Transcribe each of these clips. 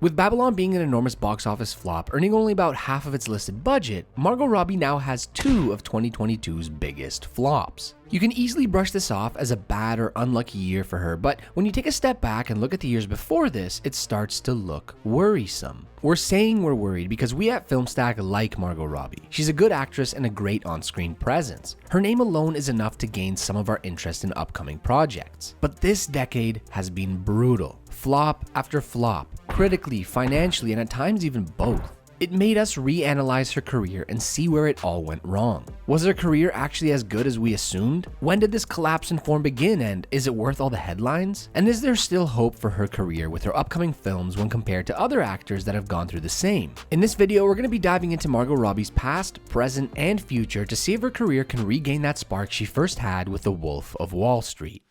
With Babylon being an enormous box office flop, earning only about half of its listed budget, Margot Robbie now has two of 2022's biggest flops. You can easily brush this off as a bad or unlucky year for her, but when you take a step back and look at the years before this, it starts to look worrisome. We're saying we're worried because we at Filmstack like Margot Robbie. She's a good actress and a great on-screen presence. Her name alone is enough to gain some of our interest in upcoming projects. But this decade has been brutal. Flop after flop, critically, financially, and at times even both. It made us reanalyze her career and see where it all went wrong. Was her career actually as good as we assumed? When did this collapse in form begin, and is it worth all the headlines? And is there still hope for her career with her upcoming films when compared to other actors that have gone through the same? In this video, we're going to be diving into Margot Robbie's past, present, and future to see if her career can regain that spark she first had with The Wolf of Wall Street.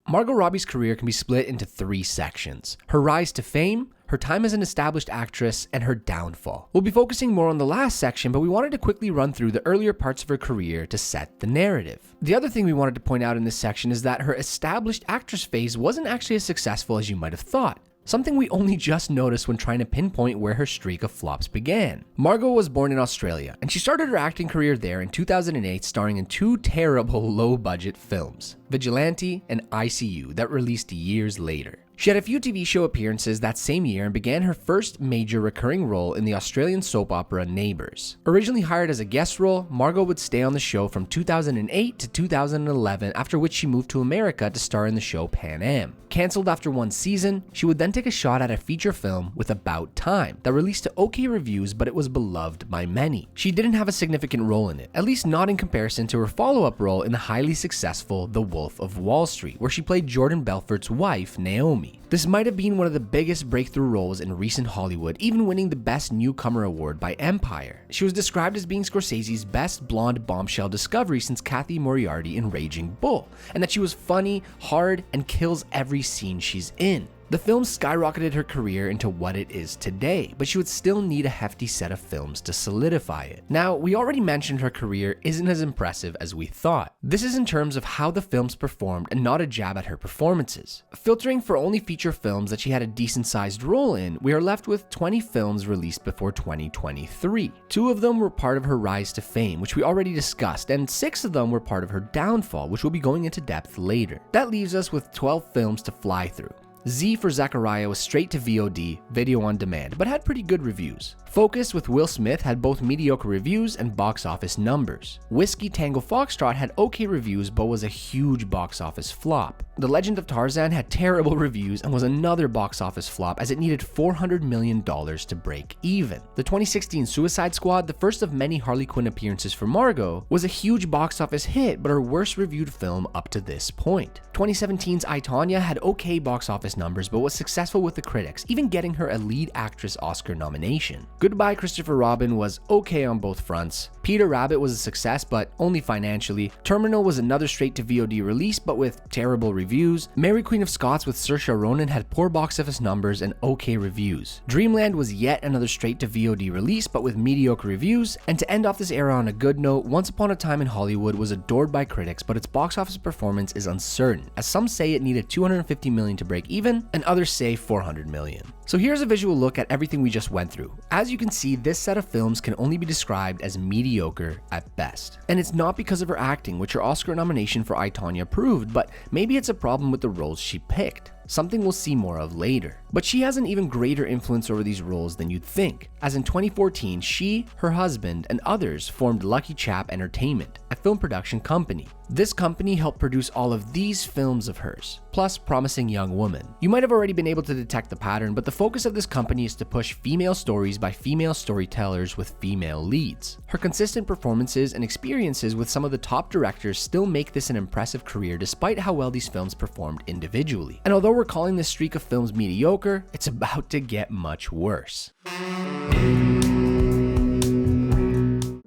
Margot Robbie's career can be split into three sections: her rise to fame, her time as an established actress, and her downfall. We'll be focusing more on the last section, but we wanted to quickly run through the earlier parts of her career to set the narrative. The other thing we wanted to point out in this section is that her established actress phase wasn't actually as successful as you might have thought. Something we only just noticed when trying to pinpoint where her streak of flops began. Margot was born in Australia, and she started her acting career there in 2008, starring in two terrible low-budget films, Vigilante and ICU, that released years later. She had a few TV show appearances that same year and began her first major recurring role in the Australian soap opera Neighbours. Originally hired as a guest role, Margot would stay on the show from 2008 to 2011, after which she moved to America to star in the show Pan Am. Cancelled after one season, she would then take a shot at a feature film with About Time that released to okay reviews, but it was beloved by many. She didn't have a significant role in it, at least not in comparison to her follow-up role in the highly successful The Wolf of Wall Street, where she played Jordan Belfort's wife, Naomi. This might have been one of the biggest breakthrough roles in recent Hollywood, even winning the Best Newcomer award by Empire. She was described as being Scorsese's best blonde bombshell discovery since Kathy Moriarty in Raging Bull, and that she was funny, hard, and kills every scene she's in. The film skyrocketed her career into what it is today, but she would still need a hefty set of films to solidify it. Now, we already mentioned her career isn't as impressive as we thought. This is in terms of how the films performed and not a jab at her performances. Filtering for only feature films that she had a decent sized role in, we are left with 20 films released before 2023. 2 of them were part of her rise to fame, which we already discussed, and 6 of them were part of her downfall, which we'll be going into depth later. That leaves us with 12 films to fly through. Z for Zachariah was straight to VOD, video on demand, but had pretty good reviews. Focus with Will Smith had both mediocre reviews and box office numbers. Whiskey Tango Foxtrot had okay reviews but was a huge box office flop. The Legend of Tarzan had terrible reviews and was another box office flop as it needed $400 million to break even. The 2016 Suicide Squad, the first of many Harley Quinn appearances for Margot, was a huge box office hit but her worst reviewed film up to this point. 2017's I, Tonya had okay box office numbers but was successful with the critics, even getting her a lead actress Oscar nomination. Goodbye Christopher Robin was okay on both fronts. Peter Rabbit was a success but only financially. Terminal was another straight to VOD release but with terrible reviews. Mary Queen of Scots with Saoirse Ronan had poor box office numbers and okay reviews. Dreamland was yet another straight to VOD release but with mediocre reviews. And to end off this era on a good note, Once Upon a Time in Hollywood was adored by critics but its box office performance is uncertain, as some say it needed $250 million to break even and others say $400 million. So here's a visual look at everything we just went through. As you can see, this set of films can only be described as mediocre at best. And it's not because of her acting, which her Oscar nomination for I, Tonya proved, but maybe it's a problem with the roles she picked. Something we'll see more of later. But she has an even greater influence over these roles than you'd think, as in 2014, she, her husband, and others formed Lucky Chap Entertainment, a film production company. This company helped produce all of these films of hers, plus Promising Young Woman. You might have already been able to detect the pattern, but the focus of this company is to push female stories by female storytellers with female leads. Her consistent performances and experiences with some of the top directors still make this an impressive career despite how well these films performed individually. And although we're calling this streak of films mediocre, it's about to get much worse.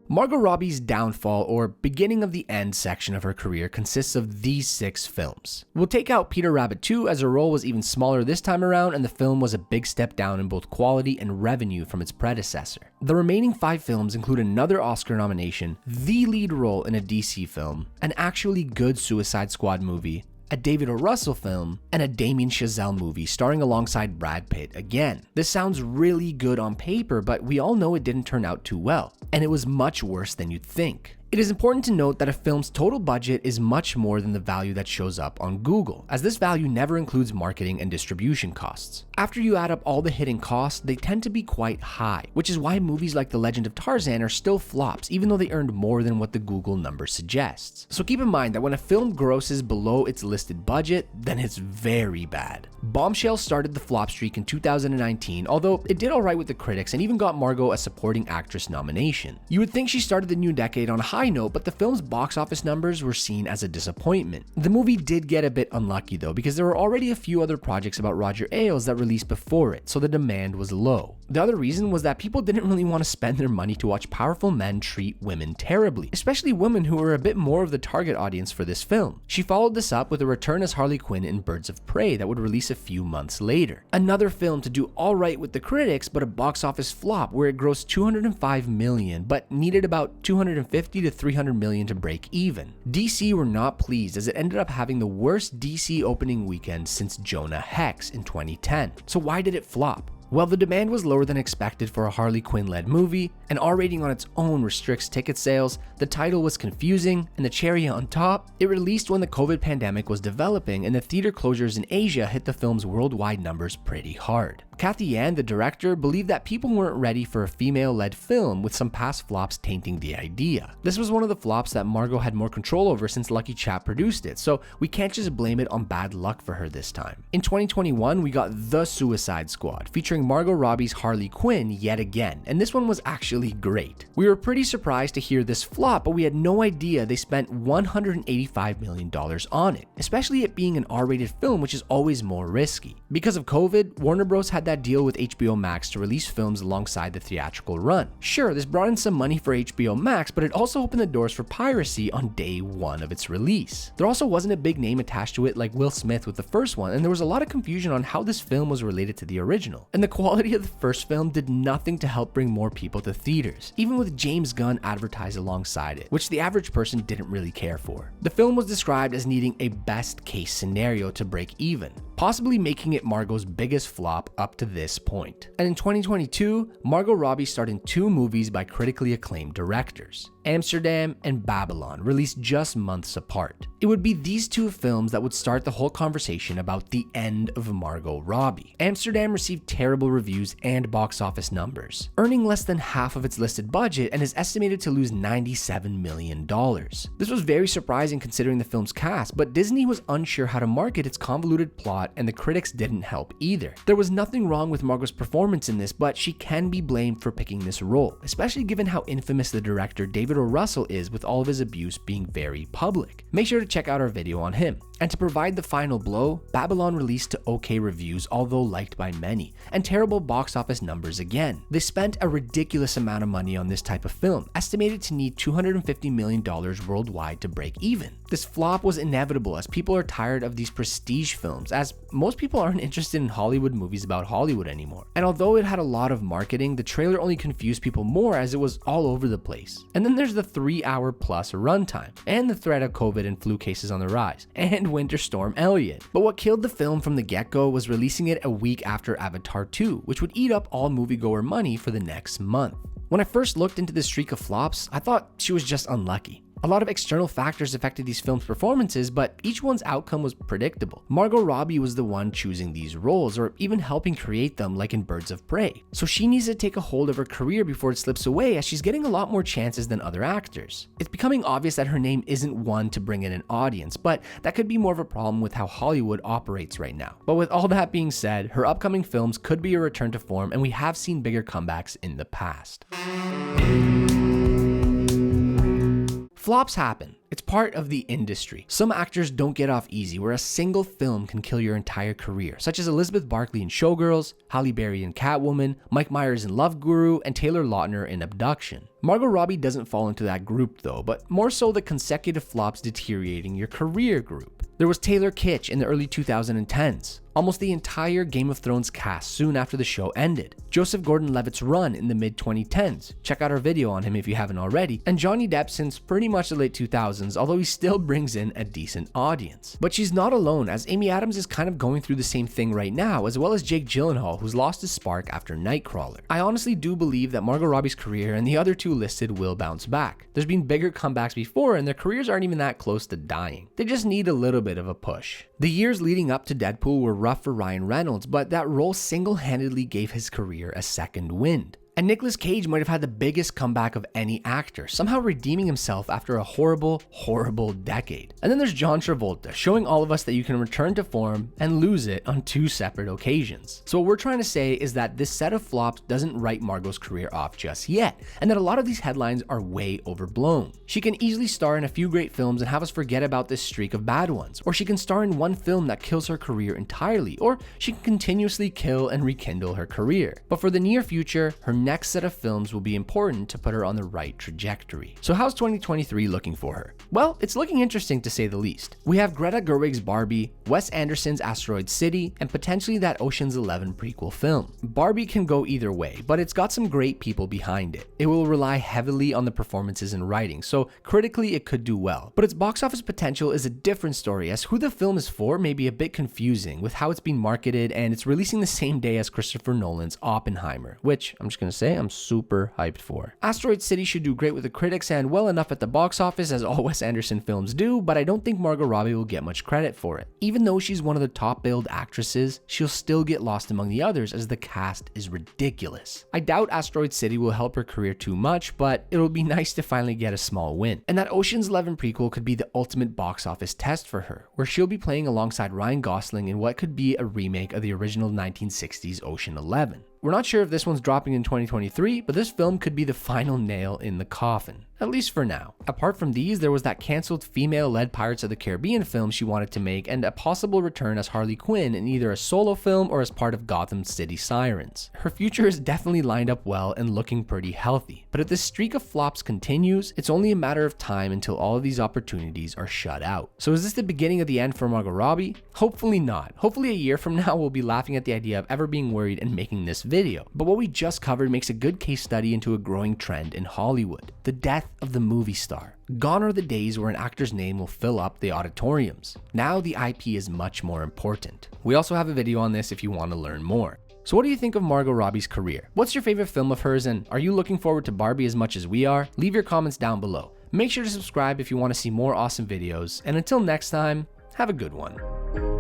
Margot Robbie's downfall, or beginning of the end section of her career, consists of these 6 films. We'll take out Peter Rabbit 2 as her role was even smaller this time around and the film was a big step down in both quality and revenue from its predecessor. The remaining 5 films include another Oscar nomination, the lead role in a DC film, an actually good Suicide Squad movie, a David O. Russell film, and a Damien Chazelle movie starring alongside Brad Pitt again. This sounds really good on paper, but we all know it didn't turn out too well, and it was much worse than you'd think. It is important to note that a film's total budget is much more than the value that shows up on Google, as this value never includes marketing and distribution costs. After you add up all the hidden costs, they tend to be quite high, which is why movies like The Legend of Tarzan are still flops, even though they earned more than what the Google number suggests. So keep in mind that when a film grosses below its listed budget, then it's very bad. Bombshell started the flop streak in 2019, although it did alright with the critics and even got Margot a supporting actress nomination. You would think she started the new decade on a high note, but the film's box office numbers were seen as a disappointment. The movie did get a bit unlucky though, because there were already a few other projects about Roger Ailes that released before it, so the demand was low. The other reason was that people didn't really want to spend their money to watch powerful men treat women terribly, especially women who were a bit more of the target audience for this film. She followed this up with a return as Harley Quinn in Birds of Prey that would release a few months later. Another film to do alright with the critics, but a box office flop where it grossed $205 million, but needed about $250 to $300 million to break even. DC were not pleased, as it ended up having the worst DC opening weekend since Jonah Hex in 2010. So why did it flop? Well, the demand was lower than expected for a Harley Quinn-led movie, an R rating on its own restricts ticket sales, the title was confusing, and the cherry on top, it released when the COVID pandemic was developing and the theater closures in Asia hit the film's worldwide numbers pretty hard. Kathy Yan, the director, believed that people weren't ready for a female-led film, with some past flops tainting the idea. This was one of the flops that Margot had more control over since Lucky Chap produced it, so we can't just blame it on bad luck for her this time. In 2021, we got The Suicide Squad, featuring Margot Robbie's Harley Quinn yet again, and this one was actually great. We were pretty surprised to hear this flop, but we had no idea they spent $185 million on it, especially it being an R-rated film, which is always more risky. Because of COVID, Warner Bros. Had that deal with HBO Max to release films alongside the theatrical run. Sure, this brought in some money for HBO Max, but it also opened the doors for piracy on day one of its release. There also wasn't a big name attached to it like Will Smith with the first one, and there was a lot of confusion on how this film was related to the original. And the quality of the first film did nothing to help bring more people to theaters, even with James Gunn advertised alongside it, which the average person didn't really care for. The film was described as needing a best case scenario to break even, possibly making it Margot's biggest flop up to this point. And in 2022, Margot Robbie starred in two movies by critically acclaimed directors, Amsterdam and Babylon, released just months apart. It would be these two films that would start the whole conversation about the end of Margot Robbie. Amsterdam received terrible reviews and box office numbers, earning less than half of its listed budget and is estimated to lose $97 million. This was very surprising considering the film's cast, but Disney was unsure how to market its convoluted plot and the critics didn't help either. There was nothing wrong with Margot's performance in this, but she can be blamed for picking this role, especially given how infamous the director David O. Russell is, with all of his abuse being very public. Make sure to check out our video on him. And to provide the final blow, Babylon released to okay reviews, although liked by many, and terrible box office numbers again. They spent a ridiculous amount of money on this type of film, estimated to need $250 million worldwide to break even. This flop was inevitable as people are tired of these prestige films, as most people aren't interested in Hollywood movies about Hollywood anymore. And although it had a lot of marketing, the trailer only confused people more as it was all over the place. And then there's the 3-hour plus runtime, and the threat of COVID and flu cases on the rise, and Winter Storm Elliott. But what killed the film from the get-go was releasing it a week after Avatar 2, which would eat up all moviegoer money for the next month. When I first looked into this streak of flops, I thought she was just unlucky. A lot of external factors affected these films' performances, but each one's outcome was predictable. Margot Robbie was the one choosing these roles, or even helping create them, like in Birds of Prey. So she needs to take a hold of her career before it slips away, as she's getting a lot more chances than other actors. It's becoming obvious that her name isn't one to bring in an audience, but that could be more of a problem with how Hollywood operates right now. But with all that being said, her upcoming films could be a return to form, and we have seen bigger comebacks in the past. Flops happen. It's part of the industry. Some actors don't get off easy, where a single film can kill your entire career, such as Elizabeth Barkley in Showgirls, Halle Berry in Catwoman, Mike Myers in Love Guru, and Taylor Lautner in Abduction. Margot Robbie doesn't fall into that group though, but more so the consecutive flops deteriorating your career group. There was Taylor Kitsch in the early 2010s, almost the entire Game of Thrones cast soon after the show ended, Joseph Gordon-Levitt's run in the mid-2010s, check out our video on him if you haven't already, and Johnny Depp since pretty much the late 2000s, although he still brings in a decent audience. But she's not alone, as Amy Adams is kind of going through the same thing right now, as well as Jake Gyllenhaal, who's lost his spark after Nightcrawler. I honestly do believe that Margot Robbie's career and the other two listed will bounce back. There's been bigger comebacks before, and their careers aren't even that close to dying. They just need a little bit of a push. The years leading up to Deadpool were rough for Ryan Reynolds, but that role single-handedly gave his career a second wind. And Nicolas Cage might have had the biggest comeback of any actor, somehow redeeming himself after a horrible, horrible decade. And then there's John Travolta, showing all of us that you can return to form and lose it on two separate occasions. So what we're trying to say is that this set of flops doesn't write Margot's career off just yet, and that a lot of these headlines are way overblown. She can easily star in a few great films and have us forget about this streak of bad ones, or she can star in one film that kills her career entirely, or she can continuously kill and rekindle her career. But for the near future, her next set of films will be important to put her on the right trajectory. So how's 2023 looking for her? Well, it's looking interesting to say the least. We have Greta Gerwig's Barbie, Wes Anderson's Asteroid City, and potentially that Ocean's 11 prequel film. Barbie can go either way, but it's got some great people behind it. It will rely heavily on the performances and writing, so critically it could do well. But its box office potential is a different story, as who the film is for may be a bit confusing with how it's being marketed, and it's releasing the same day as Christopher Nolan's Oppenheimer, which I'm just gonna say I'm super hyped for. Asteroid City should do great with the critics and well enough at the box office, as all Wes Anderson films do, but I don't think Margot Robbie will get much credit for it. Even though she's one of the top billed actresses, she'll still get lost among the others as the cast is ridiculous. I doubt Asteroid City will help her career too much, but it'll be nice to finally get a small win. And that Ocean's 11 prequel could be the ultimate box office test for her, where she'll be playing alongside Ryan Gosling in what could be a remake of the original 1960s Ocean 11. We're not sure if this one's dropping in 2023, but this film could be the final nail in the coffin, at least for now. Apart from these, there was that cancelled female-led Pirates of the Caribbean film she wanted to make, and a possible return as Harley Quinn in either a solo film or as part of Gotham City Sirens. Her future is definitely lined up well and looking pretty healthy, but if this streak of flops continues, it's only a matter of time until all of these opportunities are shut out. So is this the beginning of the end for Margot Robbie? Hopefully not. Hopefully a year from now we'll be laughing at the idea of ever being worried and making this video. But what we just covered makes a good case study into a growing trend in Hollywood: the death of the movie star. Gone are the days where an actor's name will fill up the auditoriums. Now the IP is much more important. We also have a video on this if you want to learn more. So what do you think of Margot Robbie's career? What's your favorite film of hers, and are you looking forward to Barbie as much as we are? Leave your comments down below. Make sure to subscribe if you want to see more awesome videos, and until next time, have a good one.